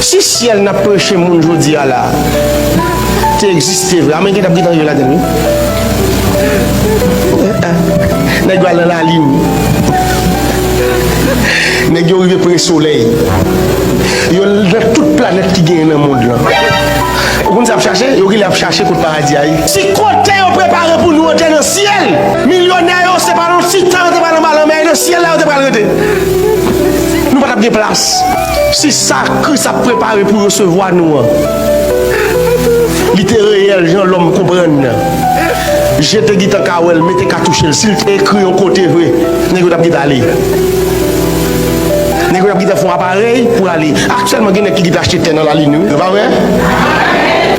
Si ciel n'a pas chez mon jodi à là, tu existes vraiment, qui t'a pris dans la dernière. N'est pas dans la ligne. N'est pas arrivé pour le soleil. Il y a toute planète qui gagne dans le monde là. Vous avez cherché, vous avez cherché pour le paradis. Si côté on prépare pour nous entrer dans le ciel, millionnaires, c'est pas dans le titan, c'est pas dans le mal, mais dans le ciel là, on ne peut pas arrêter. Nous ne pouvons pas de place. Si ça, Christ a préparé pour recevoir nous. Littéraire, gens l'homme comprenne. J'étais dit en kawel, mettez qu'à toucher. S'il écrit en côté vrai, n'est-ce pas d'aller. N'est-ce pas font appareil pour aller. Actuellement, il y a qui achète dans la ligne. C'est pas vrai?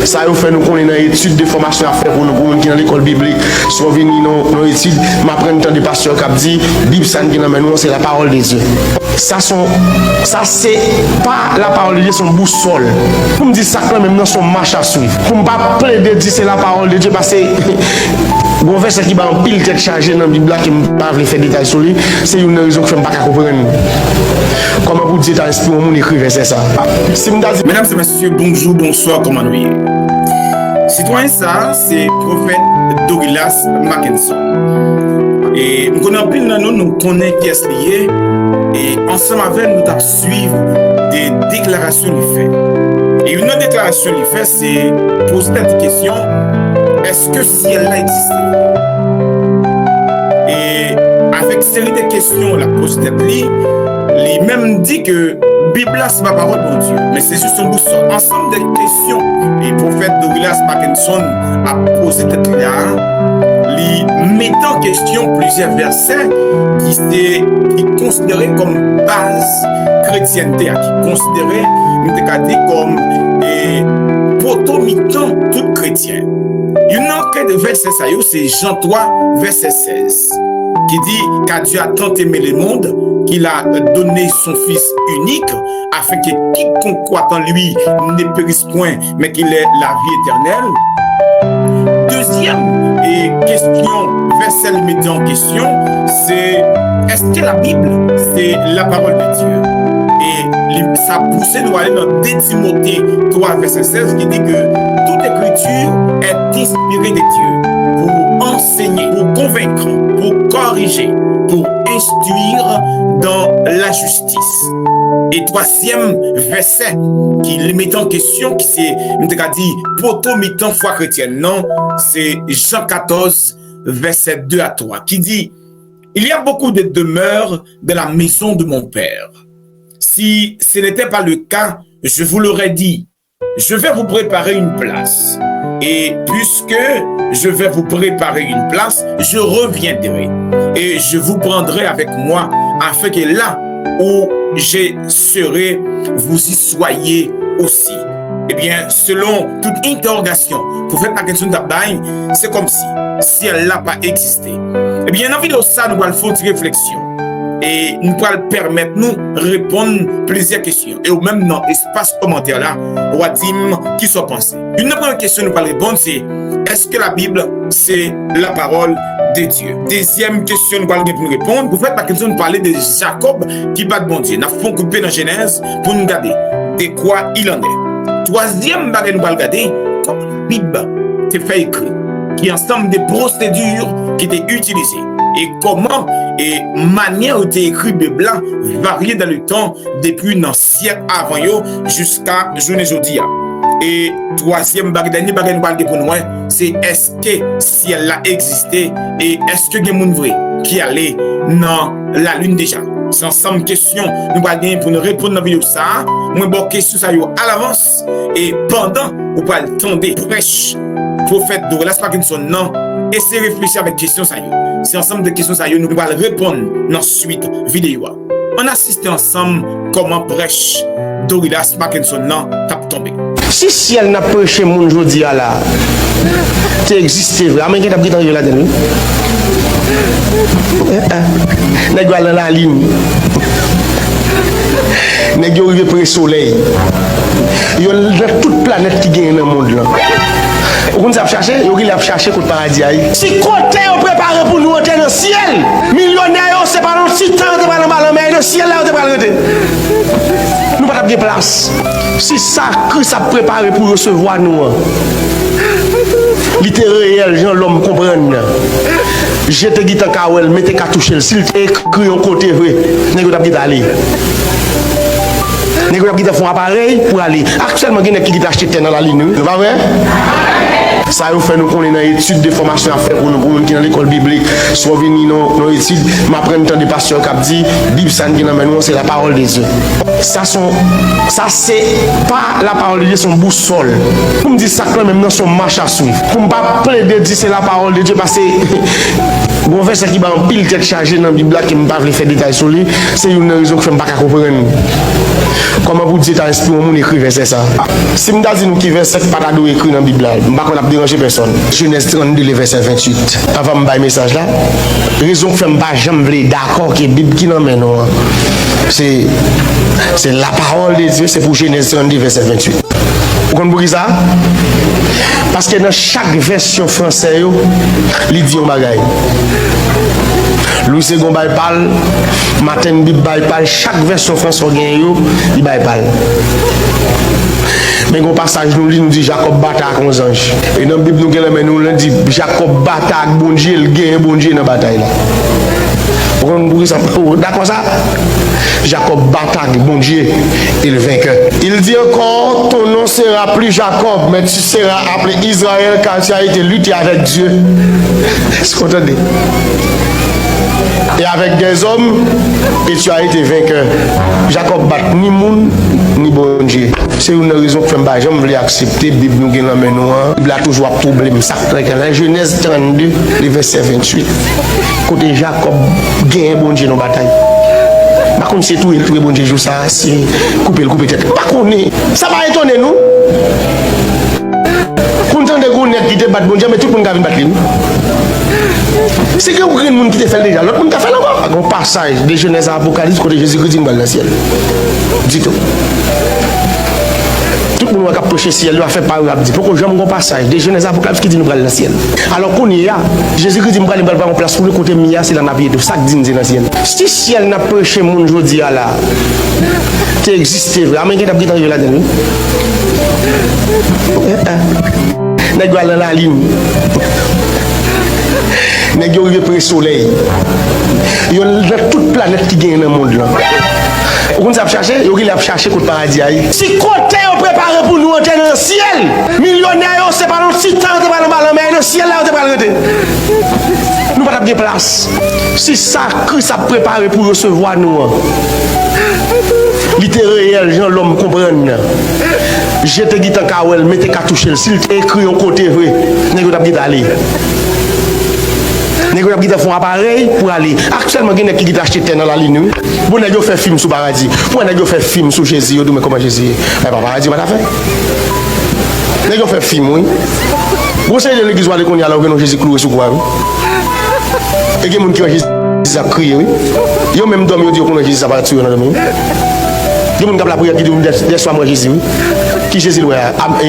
Ça nous fait nous connaître une étude de formation à faire pour nous qui dans l'école biblique. Soit venus dans nos études, m'apprendre temps de pasteur qui a dit, Bible ça qui nous c'est la parole de Dieu. Ça c'est pas la parole de Dieu, c'est une boussole. Pour me dire ça quand même dans son marche à suivre. Pour me pas plaider dire c'est la parole de Dieu parce que bon verset qui va en pile tête chargée dans la Bible qui me pas faire détails sur lui, c'est une raison que je ne peux pas comprendre. Comment vous dites dans l'esprit où on écrit verset ça. Mesdames et messieurs, bonjour, bonsoir, comment nous y est. Citoyen ça, c'est prophète Douglas Mackinson. Et nous connaissons nous connaissons qui est lié. Et ensemble avec nous, nous suivre des déclarations qu'il fait. Et une autre déclaration qu'il fait, c'est poser cette question, est-ce que ciel a existé? Et avec cette série de questions, la pose tête il même dit que Bible c'est ma parole de Dieu, mais c'est juste un boussole. Ensemble de questions, et le prophète Douglas Mackinson a posé cette là, il met en question plusieurs versets qui considérés comme base chrétienté, qui considérés comme potomitan tout chrétien. Une autre de verset c'est Jean 3, verset 16, qui dit qu'à Dieu a tant aimé le monde qu'il a donné son Fils unique afin que quiconque croit en lui ne périsse point, mais qu'il ait la vie éternelle. Deuxième question, verset limité en question, c'est est-ce que la Bible, c'est la parole de Dieu? Et ça pousse nous aller dans 2 Timothée 3, verset 16, qui dit que toute écriture est inspirée de Dieu pour enseigner, pour convaincre, pour corriger, pour instruire dans la justice. Et troisième verset qui le met en question, qui c'est, dit, potomitan foi chrétienne, non, c'est Jean 14, verset 2 à 3, qui dit, il y a beaucoup de demeures dans la maison de mon Père. Si ce n'était pas le cas, je vous l'aurais dit, je vais vous préparer une place. Et puisque je vais vous préparer une place, je reviendrai et je vous prendrai avec moi afin que là où je serai, vous y soyez aussi. Eh bien, selon toute interrogation, prophète Mackinson d'Abdaï, c'est comme si elle n'a pas existé. Eh bien, dans la vidéo, ça, nous allons faire une réflexion. Et nous allons permettre nous répondre plusieurs questions. Et au même dans l'espace commentaire là, on va dire qui sont pensés. Une première question nous allons répondre, c'est est-ce que la Bible, c'est la parole de Dieu? Deuxième question nous allons répondre. Vous faites pas question de parler de Jacob qui bat bon Dieu. Nous avons coupé dans Genèse pour nous regarder de quoi il en est. Troisième bagage nous allons regarder comment la Bible s'est fait écrire, qui est ensemble de procédures qui étaient utilisées. Et comment et manière où t'es écrit de blanc varié dans le temps depuis un siècle avant yo jusqu'à journée aujourd'hui. Et troisième dernier bagage pour nous c'est est-ce que si elle a existé et est-ce que des monde vrai qui allait dans la lune déjà. C'est ensemble question nous va gagner pour nous répondre dans la vidéo ça. Moi bon question ça yo à l'avance et pendant ou pas attendre prêche prophète Douglas Mackinson non. Essayez de réfléchir avec questions ça. C'est ensemble de questions ça, nous allons répondre dans la suite vidéo. On assiste ensemble comment brèche Douglas Mackinson non tape tombé. Si ciel n'a pas chez mon jodi à là, tu existes vraiment, qui t'a pris dans la dernière. N'est pas dans la ligne. N'est pas arrivé pour le soleil. Il y a toute planète qui gagne dans le monde là. Vous avez cherché, vous avez cherché pour le paradis. Si côté on prépare pour nous entrer dans le ciel, millionnaires, c'est pas dans le titan, c'est pas dans le mal, mais dans le le ciel là, on te arrêter. Nous pas de place. Si ça que ça préparé pour recevoir nous. Littéraire réel, Jean l'homme comprendre. J'étais guitant kawel, mettez qu'à toucher, s'il écrit en côté vrai, n'est-ce pas d'aller. N'est-ce pas font appareil pour aller. Actuellement, il y a qui achète dans la ligne, c'est pas vrai? Ça nous fait nous connaître une étude de formation à faire pour nous qui dans l'école biblique, soit venir dans nos études, m'apprendre tant de pasteurs qui dit, Bible ça qui nous mène, c'est la parole de Dieu. Ça c'est pas la parole de Dieu, son boussole. Pour me dire ça quand même dans son marche à suivre. Pour me pas plein de dire c'est la parole de Dieu parce que bon verset qui va en pile tête chargée dans la Bible qui me pas faire détails sur lui, c'est une raison que je ne pas comprendre. Comment vous dites à l'esprit on écrit verset ça? Si je dis nous qui verset pas d'adou écrit dans la Bible, je ne vais pas déranger personne. Genèse 32 le verset 28. Avant de me message là, raison que je ne pas jamais d'accord que la Bible qui n'emmène c'est la parole de Dieu, c'est pour Genèse 32 verset 28. Vous comprenez ça? Parce que dans chaque version française, il dit un bagage. Louis II parle, Martin Bible parle, chaque version française il parle. Mais un passage nous dit Jacob bataille avec les anges. Et dans la Bible nous dit Jacob bataille avec bon Dieu, il gagne bon Dieu dans la bataille. D'accord ça? Jacob bataille avec bon Dieu, il vainqueur. Il dit encore, ton nom sera plus Jacob, mais tu seras appelé Israël car tu as été lutté avec Dieu. Est-ce que vous entendez? Et avec des hommes, et tu as été vainqueur. Jacob bat ni moun, ni bon Dieu. C'est une raison que je ne veux pas accepter la Bible nous la main. Il a toujours un problème. Ça la Genèse 32, le verset 28. Côté Jacob gagne bon Dieu dans la bataille. Par contre, c'est tout, il trouve bon Dieu joue ça, c'est couper tête. Par contre, ça va étonner nous. Quand on a des gars qui te battent bon Dieu, mais tout le monde va battre. C'est que vous avez des gens qui te fait déjà, l'autre monde a fait là-bas. Un passage de Genèse à Apocalypse côté Jésus-Christ dans le ciel. Dis-toi. Tout le monde a prêché le ciel, il a fait par là. Pourquoi j'aime un passage de Genèse à Apocalypse qui dit nous dans le ciel. Alors qu'on y a, Jésus-Christ dit nous allons pas en place pour le côté mia, c'est la navire de ça qui dit dans le ciel. Si le ciel n'a prêché mon aujourd'hui là, tu existes vraiment, il y a des gens qui là-dedans. N'est-ce pas dans la ligne? N'est-ce pas près du soleil? Il y a toute planète qui gagne dans le monde là. Vous avez cherché? Vous avez cherché pour le paradis. Si côté est préparé pour nous entrer dans le ciel, millionnaires, c'est pas dans le titan, c'est pas dans le ballon, mais dans le ciel là, c'est pas dans le nous pas de place. Si ça Christ a préparé pour recevoir nous. Littéraire réel, Jean l'homme comprendre. J'étais guitant kawel, mettez qu'à toucher, s'il écrit en côté vrai, n'est-ce pas d'aller. Les gens qui font appareil pour aller. Actuellement, il y a qui achètent dans la ligne. Vous n'avez pas fait film sur paradis. Vous n'avez pas fait film sur Jésus. Mais comment Jésus? Mais pas paradis, vous l'avez fait. Vous n'avez pas fait film, oui. Vous savez, l'église où on y a là où Jésus cloué sur quoi? Et il y a des gens qui ont Jésus à crier, oui. Il y a même d'hommes qui disent que Jésus va tuer dans le monde. Il y a des gens qui ont la prière qui disent des soirs moi Jésus, oui. Qui Jésus, oui.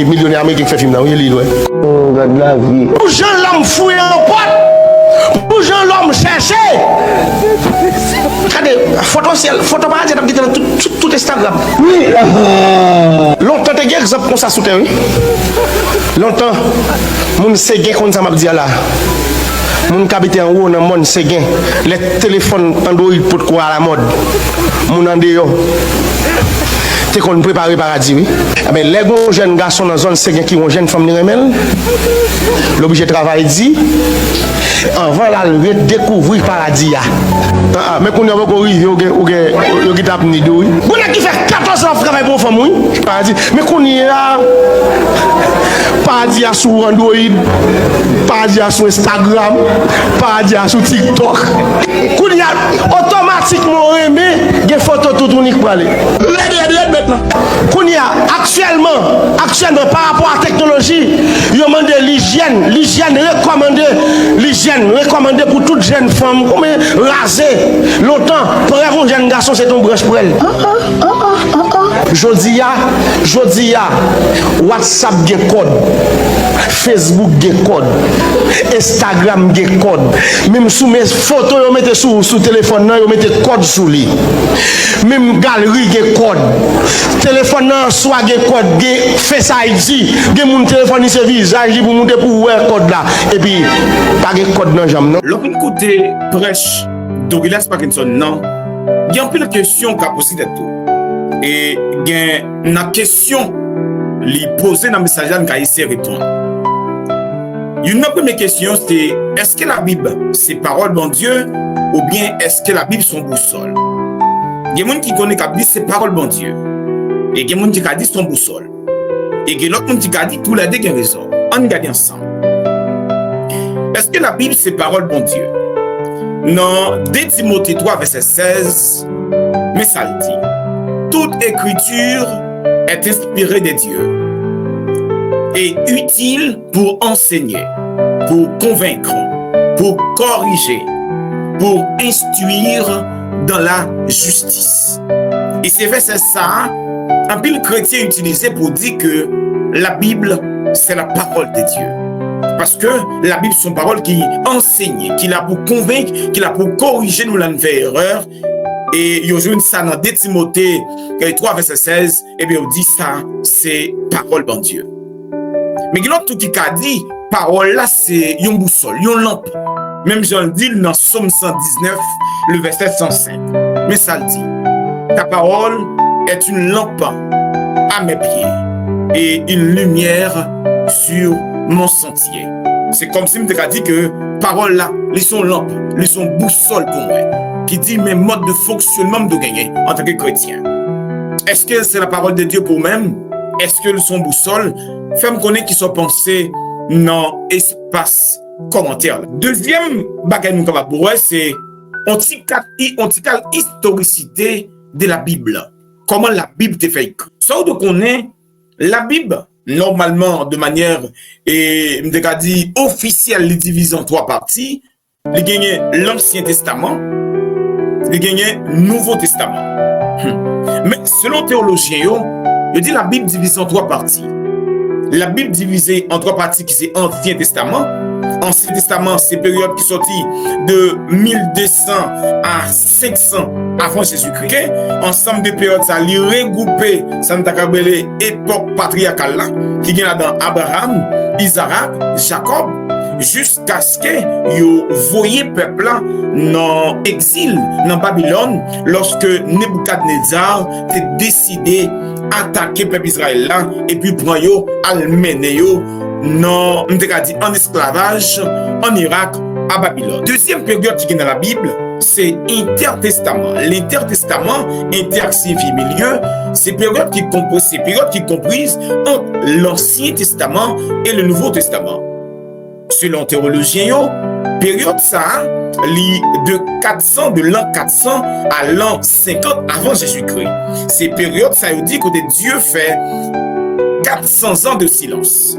Millionnaire américain qui fait film là, oui. Oh, God, la vie. Pour Jean l'homme fouillé en porte. Pour Jean l'homme chercher. Regardez, photo paradis dans tout Instagram. Oui. Longtemps, tu as des exemples comme ça sous terre. Longtemps, mon séguin comme ça m'a dit là. Mon habite en haut dans le monde séguin. Les téléphones Android pour quoi à la mode. Mon en dehors. Tu qu'on prépare le paradis, oui. Mais les jeunes garçons dans la zone séguin qui ont jeune femme de remel. L'objet de travail dit. Avant la découvrir le paradis. Mais qu'on a encore eu, il y a des nido. On a qui fait 14 ans de travail pour femme, oui. Paradis. Mais qu'on y a paradis sur Android, paradis sur Instagram, paradis sur TikTok. Qu'on y a automatiquement aimé des photos tout uniques pour aller. Maintenant. Qu'on y a actuellement par rapport à la technologie, il y a l'hygiène recommandée pour toute jeune femme, comme raser longtemps, pour un jeune garçon, c'est ton branche pour elle. Jodi ya, WhatsApp gen code, Facebook gen code, Instagram gen code. Même sous mes photos, yo mette sous téléphone nan, yo mette code sous li. Même galerie gen code. Téléphone nan soit gen code, gen Face ID, gen moun téléphone se visage pour monter pour ouais code là et puis pas gen code nan jam non. L'autre côté prêche Douglas Parkinson non. Il y a un peu de questions qu'a posé de tout. Et il y a une question li poser dans le message qu'a essayé de répondre. Une première question c'est est-ce que la Bible c'est parole de Dieu ou bien est-ce que la Bible son boussole? Il y a des gens qui connaissent que la Bible c'est parole de Dieu. Et il y a des gens qui disent son boussole. Et il y a l'autre qui dit tous les deux ont raison. On regarde ensemble. Est-ce que la Bible c'est parole de Dieu? Dans 2 Timothée 3 verset 16, mais ça le dit. Toute écriture est inspirée de Dieu et utile pour enseigner, pour convaincre, pour corriger, pour instruire dans la justice. Et c'est verset ça, un pile chrétien utilisé pour dire que la Bible, c'est la parole de Dieu. Parce que la Bible, c'est une parole qui enseigne, qui l'a pour convaincre, qui l'a pour corriger nous l'en fait erreur. Et il y a ça dans 2 Timothée 3 verset 16, et bien on dit ça, c'est parole de Dieu. Mais l'autre qui a dit, parole là, c'est une boussole, une lampe. Même Jean le dit dans Somme 119, le verset 105. Mais ça le dit, ta parole est une lampe à mes pieds et une lumière sur mon sentier. C'est comme si je me dit que parole là, ils sont lampes, ils sont boussole pour moi. Qui dit mes modes de fonctionnement de gagner en tant que chrétien. Est-ce que c'est la parole de Dieu pour même? Est-ce que sont boussole? Fais-moi connaître qui sont pensés dans espace commentaire. Deuxième bagage nous capable pour c'est antiquale historicité de la Bible. Comment la Bible te fait écrire. Ça on connaît la Bible normalement de manière et me dit officielle les divise en 3 parties. Il gagne l'Ancien Testament, il gagne Nouveau Testament. Mais selon théologien, il dit la Bible divisée en 3 parties. La Bible divisée en 3 parties qui c'est Ancien Testament. Ancien Testament, c'est période qui sortit de 1200 à 500 avant Jésus-Christ. Ensemble de périodes, ça li regroupé, ça nous a appelé époque patriarcale là, qui vient dans Abraham, Isaac, Jacob, jusqu'à ce que yo voyez peuple là dans exil dans Babylone lorsque Nebuchadnezzar a décidé attaquer peuple Israël là et puis prendre yo almener yo non en esclavage en Irak à Babylone. Deuxième période qui est dans la Bible, c'est intertestament. L'intertestament, inter signifie milieu, c'est période qui comprise entre l'Ancien Testament et le Nouveau Testament. Selon théologiens, période ça, de 400, de l'an 400 à l'an 50 avant Jésus-Christ. Ces périodes, ça veut dire que Dieu fait 400 ans de silence.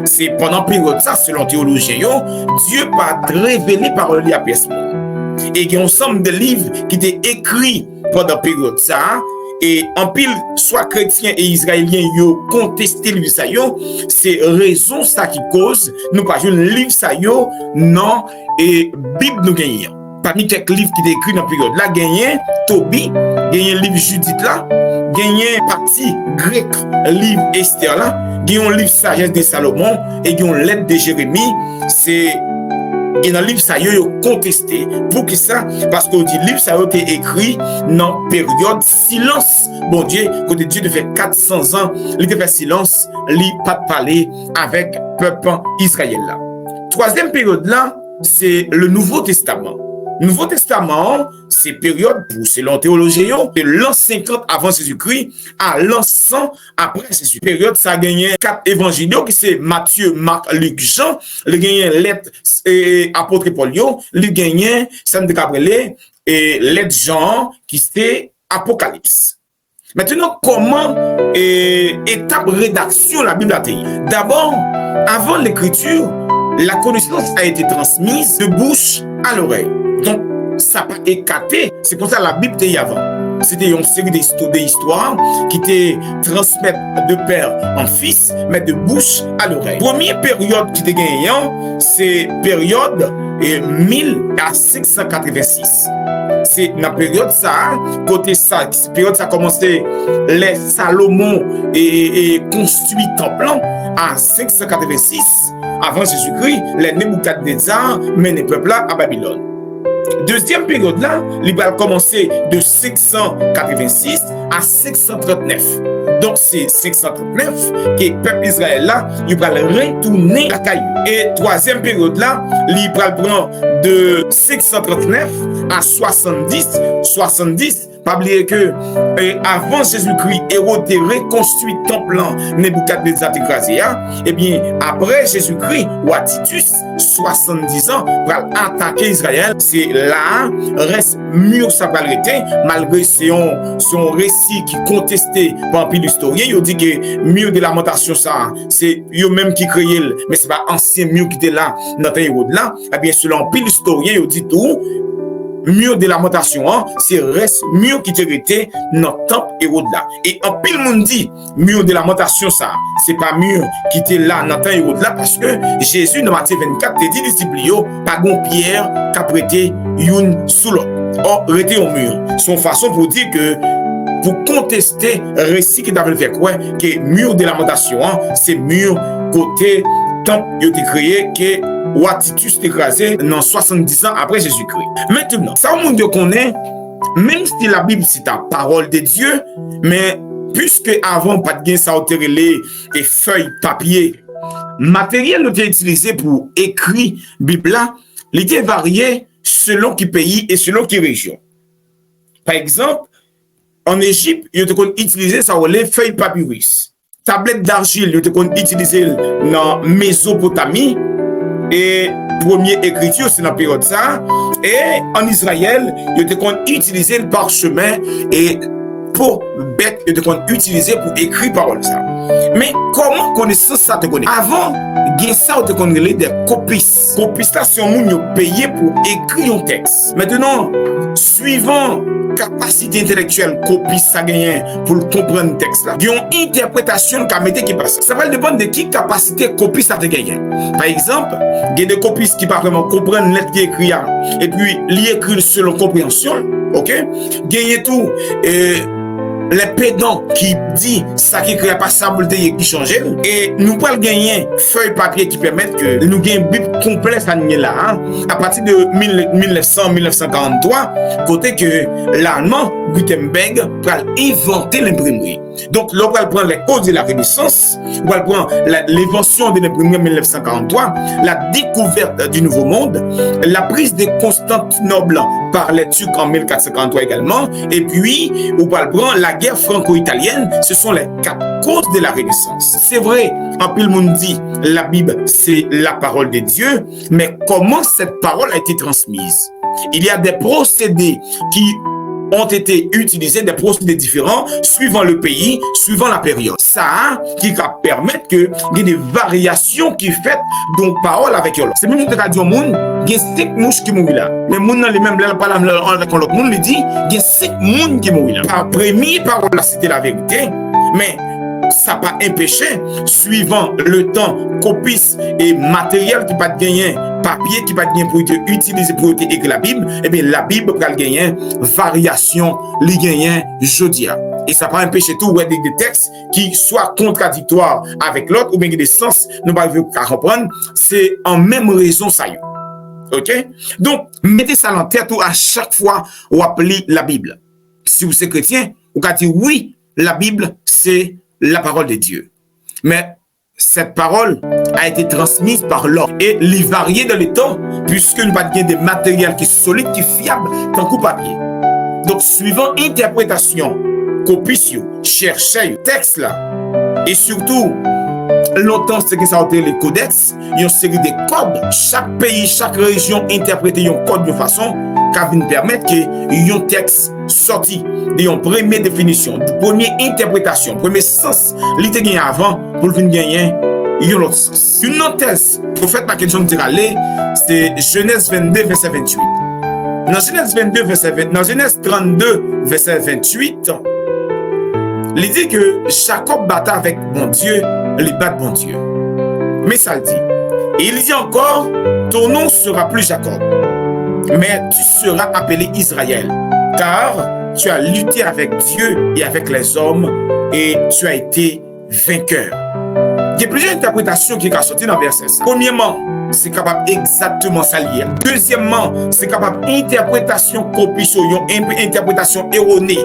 C'est pendant période ça, selon théologiens, Dieu pas révélé par le à personne. Et il y a un ensemble de livres qui étaient écrits pendant période ça. Et en pile, soit chrétiens et israéliens, yo contesté le livre ça yo, c'est raison ça qui cause, nous pas jouer livre ça yo, non, et Bible nous gagne. Parmi quelques livres qui étaient écrits dans la période là, gagné Tobie, gagné livre Judith là, gagné partie grec, livre Esther là, gagné un livre Sagesse de Salomon, et gagné une lettre de Jérémie, c'est et dans le livre, ça y est contesté. Pour qui ça? Parce qu'on dit livre, ça a été écrit dans période silence. Bon Dieu, quand Dieu te fait 400 ans, il te fait silence, il pas de parler avec peuple Israël là. Troisième période là, c'est le Nouveau Testament. Nouveau Testament, c'est période pour, selon théologiens, de l'an 50 avant Jésus-Christ à l'an 100 après Jésus. Période, ça a gagné 4 évangiles, qui c'est Matthieu, Marc, Luc, Jean. Il a gagné lettre et apôtre Paul, il a gagné Saint Gabriel et lettre Jean, qui c'est Apocalypse. Maintenant, comment étape rédaction la Bible a été? D'abord, avant l'écriture, la connaissance a été transmise de bouche à l'oreille. Donc, ça n'a pas écarté. C'est pour ça que la Bible était avant. c'était une série d'histoires qui étaient transmises de père en fils, mais de bouche à l'oreille. Première période qui était gagnant, c'est période 1000 à 586. C'est dans la période ça, côté ça, période ça a commencé, les Salomon et construit temple à 586 avant Jésus-Christ, les Nebuchadnezzar mènent le peuple là à Babylone. Deuxième période là, il va commencer de 586 à 539. Donc c'est 539 que le peuple Israël là, il va retourner à Caillou. Et troisième période là, il va prendre de 539 à 70. Pas oublier que avant Jésus-Christ, Hérode a reconstruit le temple Nebuchadnezzar écrasé. Et bien après Jésus-Christ, Titus, 70 ans, va attaquer Israël. C'est là, reste mur ça va arrêter, malgré son récit qui contesté par un pile historien. Il dit que mur de lamentation ça, c'est eux même qui créé, mais c'est pas ancien mur qui était là dans le Hérode là. Et bien selon pile historien, il dit tout. Mur de lamentation, c'est reste mur qui était dans le temple Hérode là. Et en pile monde dit, mur de lamentation ça, c'est pas mur qui était là dans le temple Hérode là, parce que Jésus dans Matthieu 24 te dit disciples pas bon pierre qu'a prêté une sous l'autre. Or, rester au mur. Son façon pour dire que pour contester le récit qui t'avait fait quoi, que mur de lamentation, c'est mur côté temple qui a été créé que Titus écrasé dans 70 ans après Jésus-Christ. Maintenant, ça, on monde connaît, même si la Bible c'est la parole de Dieu, mais puisque avant, pas de gain, ça a été et feuilles, papier, matériel était utilisé pour écrire Bible là, il était varié selon qui pays et selon qui région. Par exemple, en Égypte, il était utilisé ça les feuilles papyrus. Tablette d'argile, il était utilisé dans Mésopotamie. Et première écriture, c'est dans la période ça. Et en Israël, il était utilisé le parchemin et pour bête, il était utilisé pour écrire parole ça. Mais comment connaissance ça te connaît? Avant, il y a ça, on te connaît des copistes. Copistes là, c'est un monde payé pour écrire un texte. Maintenant, suivant capacité intellectuelle copiste ça gagne pour comprendre le texte là. Il y a une interprétation qui passe. Ça va dépendre de qui capacité copiste ça te gagne. Par exemple, il y a des copistes qui pas vraiment comprendre lettre qui écrit et puis li écrit selon compréhension, OK? Gagner tout les pédants qui dit ça qui crée pas ça qui change et nous pas gagner feuille papier qui permettent que nous gagnons Bible complexe là à partir de 1943 côté que l'allemand Gutenberg va inventer l'imprimerie. Donc là on va prendre les causes de la Renaissance, on va prendre l'invention de l'imprimerie en 1943, la découverte du Nouveau Monde, la prise de Constantinople par les Turcs en 1443 également, et puis on va prendre la guerre franco-italienne. Ce sont les 4 causes de la Renaissance. C'est vrai, en plus le monde dit la Bible c'est la parole de Dieu, mais comment cette parole a été transmise? Il y a des procédés qui ont été utilisés, des procédés différents suivant le pays, suivant la période. Ça qui va permettre que il y ait des variations qui fait donc parole avec eux. C'est même que radio monde, il y a 5 mouches qui mourent là. Les monde dans les mêmes là pas avec l'autre monde, il dit il y a 5 mouches qui mourent là. Par premier parole là c'était la vérité, mais ça pas empêché suivant le temps copiste et matériel qui pas gagner papier qui pas gagner pour être utilisé pour écrire la Bible, et bien la Bible va gagner variation li gagner jodia et ça pas empêcher tout des textes qui soient contradictoires avec l'autre ou bien des sens nous pas comprendre, c'est en même raison ça y. OK? Donc mettez ça en tête à chaque fois ou appelez la Bible. Si vous êtes chrétien, vous allez dire oui, la Bible c'est la parole de Dieu. Mais cette parole a été transmise par l'homme et les varier dans le temps, puisque nous avons des matériels qui sont solides, qui sont fiables, tant que papier. Donc, suivant interprétation, copie, chercher texte là, et surtout, longtemps, c'est que ça a été les codex, il y a une série de codes. Chaque pays, chaque région interprète un code de façon qui va permettre que un texte sorti de une première définition, de première interprétation, premier sens, il était gagné avant pour venir gagner un autre sens. Une autre thèse, prophète Mackenzie Tirale, c'est Genèse 22, verset 28. Dans Genèse 22, verset 20, dans Genèse 32, verset 28, il dit que Jacob battait avec bon Dieu, il bat bon Dieu. Mais ça le dit. Et il dit encore, ton nom sera plus Jacob, mais tu seras appelé Israël, car tu as lutté avec Dieu et avec les hommes et tu as été vainqueur. Il y a plusieurs interprétations qui sont sorties dans le verset. Premièrement, c'est capable exactement ça lier. Deuxièmement, c'est capable interprétation copition, une interprétation erronée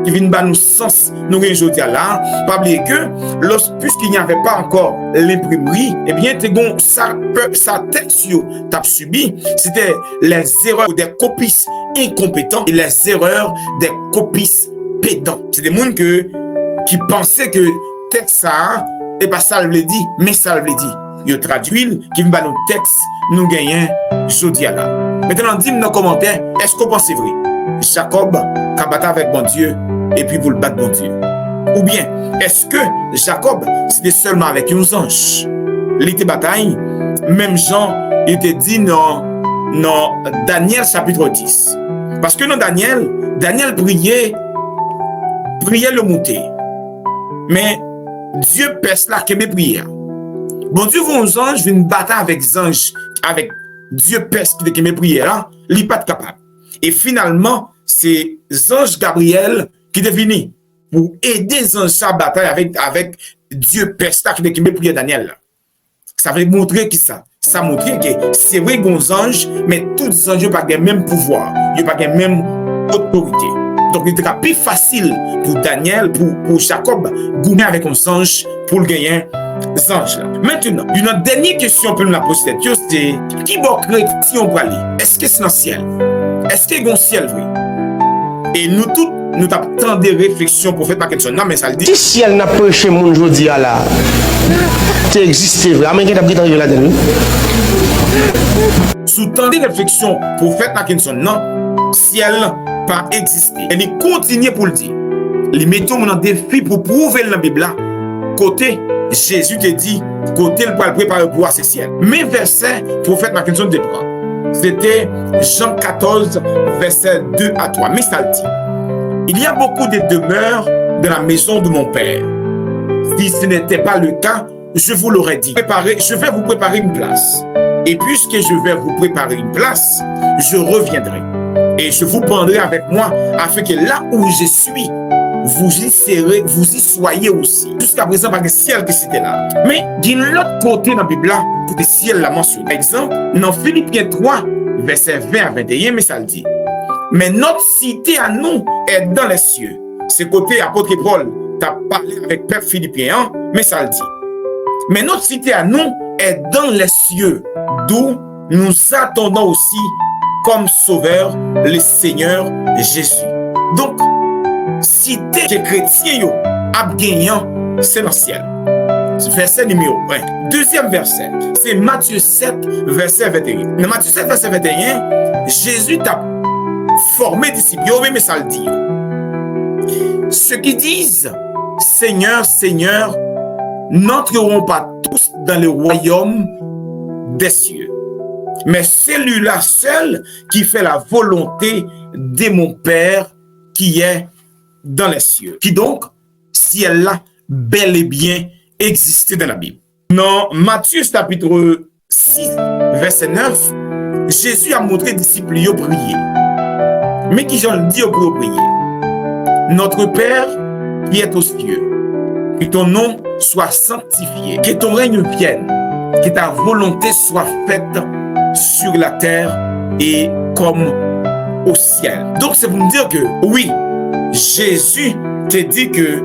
qui vient de nous sens nous aujourd'hui là. Pas oublier que puisqu'il n'y avait pas encore l'imprimerie, eh bien sa tête t'a subi, c'était les erreurs des copistes incompétents et les erreurs des copistes pédants. C'est des gens qui pensaient que texte ça et pas ça le dit, mais ça le dit. Ils traduisent qui vient dans le texte nous gagnons aujourd'hui là. Maintenant dis-moi dans les commentaires, est-ce que vous pensez vrai? Jacob qui a battu avec bon Dieu et puis vous le battez bon Dieu. Ou bien, est-ce que Jacob, c'était seulement avec un ange? Il était bataille, même Jean était dit dans Daniel chapitre 10. Parce que dans Daniel priait le monter. Mais Dieu pèse là que mes prières. Bon Dieu, vos anges viennent battre avec anges, avec Dieu pèse que mes prières, il n'est pas capable. Et finalement, c'est ange Gabriel qui est venu pour aider les anges à bataille avec Dieu pèse là qui mes prières Daniel. Ça veut montrer qui ça? Ça montre que c'est vrai qu'on anges, mais tous les anges n'ont pas le même pouvoir, ils n'ont pas la même autorité. Donc, il était plus facile pour Daniel, pour Jacob, gagner avec un ange pour le gagner les anges là. Maintenant, une dernière question pour nous la poser, c'est qui va chrétien pour aller? Est-ce que c'est dans le ciel? Est-ce qu'il y a un ciel vrai? Et nous tous, nous avons tant de réflexions pour faire pas quelque chose. Non, mais ça le dit. Si ciel n'a pas chez mon aujourd'hui là, tu existes vrai. Mais qu'est-ce que tu as là-dedans? Sous tant de réflexions pour faire pas quelque chose, non, ciel pas existé. Et il continue pour le dire. Il met un défi pour prouver dans la Bible là. Côté Jésus te dit, côté le poil préparé pour ce ciel. Mais verset, prophète Mackinson de prend. C'était Jean 14, verset 2 à 3. Mais ça le dit. Il y a beaucoup de demeures dans la maison de mon Père. Si ce n'était pas le cas, je vous l'aurais dit. Je vais vous préparer une place. Et puisque je vais vous préparer une place, je reviendrai. Et je vous prendrai avec moi, afin que là où je suis, vous y soyez aussi. Jusqu'à présent, pas de ciel que c'était là. Mais d'une autre côté dans la Bible, pour le ciel la mentionne. Par exemple, dans Philippiens 3, verset 20 à 21, mais ça le dit. Mais notre cité à nous est dans les cieux. C'est côté apôtre Paul, tu as parlé avec Père Philippien, mais ça le dit. Mais notre cité à nous est dans les cieux, d'où nous attendons aussi comme sauveur le Seigneur Jésus. Donc, cité que chrétien a gagnant, c'est dans le ciel. Verset numéro 1. Deuxième verset, c'est Matthieu 7, verset 21. Dans Matthieu 7, verset 21, Jésus t'a formé disciples, mais ça le dit. Ceux qui disent Seigneur, Seigneur, n'entreront pas tous dans le royaume des cieux, mais celui-là seul qui fait la volonté de mon Père qui est dans les cieux. Qui donc, si elle a bel et bien existé dans la Bible. Dans Matthieu chapitre 6, verset 9, Jésus a montré aux disciples de prier. Mais qui j'en dis pour prier? Notre Père qui est aux cieux, que ton nom soit sanctifié, que ton règne vienne, que ta volonté soit faite sur la terre et comme au ciel. Donc c'est pour me dire que oui, Jésus te dit que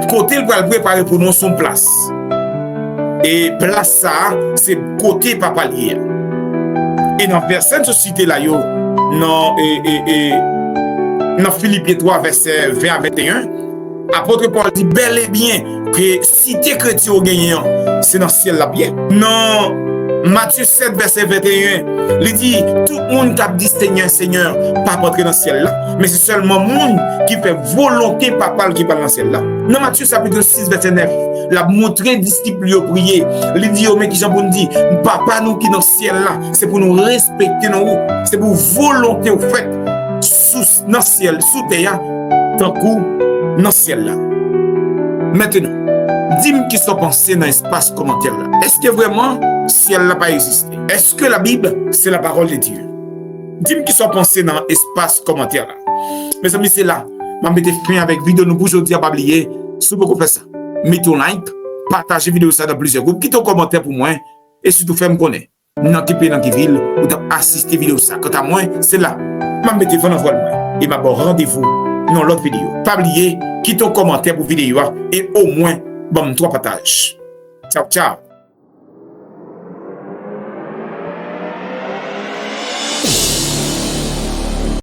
côté il va le préparer pour nous son place. Et place ça, c'est côté papa lié. Et dans verset société là yo, dans Philippiens 3 verset 20 à 21, apôtre Paul dit bel et bien que si tu es chrétien au gagnant, c'est dans le ciel là bien. Non, Matthieu 7, verset 21, il dit, tout le monde qui a dit Seigneur, Seigneur, pas rentrer dans le ciel là, mais c'est seulement le monde qui fait volonté papa qui parle dans le ciel là. Dans Matthieu chapitre 6, verset 9, la montré disciples lui prier. Il dit, mais qui j'en pour nous dire, papa nous qui dans le ciel là, c'est pour nous respecter nous, c'est pour volonté au fait, dans le ciel, sous terre, tant coup, dans le ciel là. Maintenant, dis-moi qui sont pensés dans l'espace commentaire là. Est-ce que vraiment ciel n'a pas existé? Est-ce que la Bible c'est la parole de Dieu? Dis-moi qui sont pensés dans l'espace commentaire là. Mes amis, c'est là. Je vais mettre fin avec vidéo nous pour aujourd'hui à pas oublier. Si vous pouvez faire ça, mettez un like, partagez vidéo ça dans plusieurs groupes, quittez un commentaire pour moi et surtout faites-moi connaître. Dans quel pays, dans quelle ville, vous assistez à vidéo ça. Quant à moi, c'est là. Je vais mettre fin dans moi et ma bon rendez-vous dans l'autre vidéo. Pas oublier, quittez un commentaire pour vidéo et au moins bon 3 partages. Ciao, ciao.